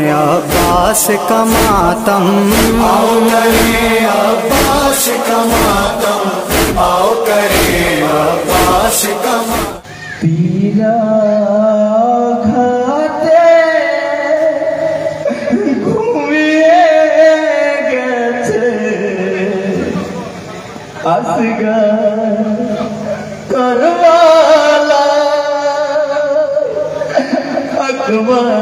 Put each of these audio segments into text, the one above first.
अब्बास का मातम, आओ करें अब्बास का मातम, आओ करें अब्बास का मातम। पीरा खाते घूमिए गेছে असगर करवाला अकबर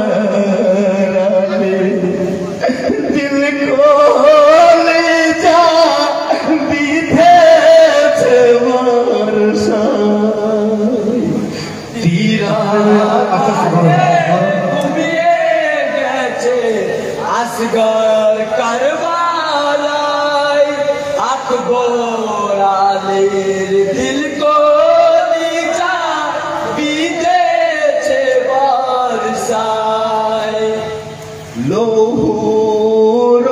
दिल को ले जा বিধেছে বর্ষা तीरा घूमिए गेছে असगर करवालाय अकबर आलीर दिल को नीचा বিধেছে বর্ষায় লৌহর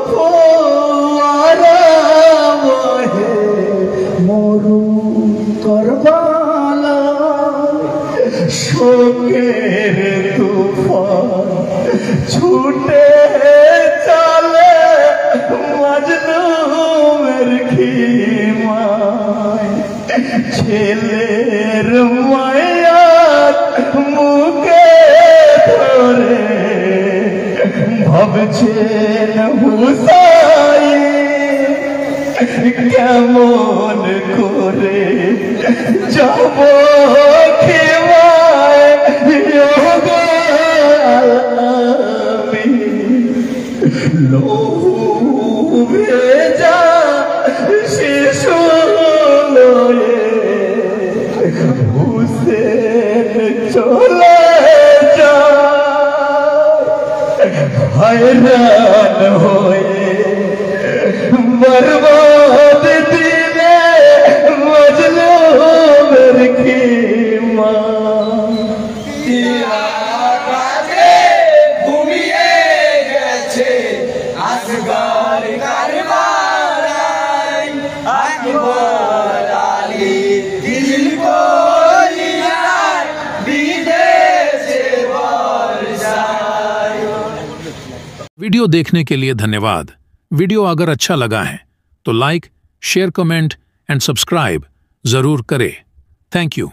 ফোয়ারা বহে মরু করবালা শোকের তুফান ছুটে চলে মজনুমের খিমায় ছেলের মায়াত মুখে ধরে ভাবছেন হুসাইন কেমন করে যাব খেমায় লৌহু ভেজা শিশু লয়ে হুসেন চলে যায় हैरान হয়ে बर्बाद दिले मजलूमेर খিমা तीरा काटे घूमिए गेছে असगर करवालाय अकबर आली दिल को लिया विदेशे बरसाय। वीडियो देखने के लिए धन्यवाद। वीडियो अगर अच्छा लगा है तो like, share, comment and subscribe जरूर करें। Thank you.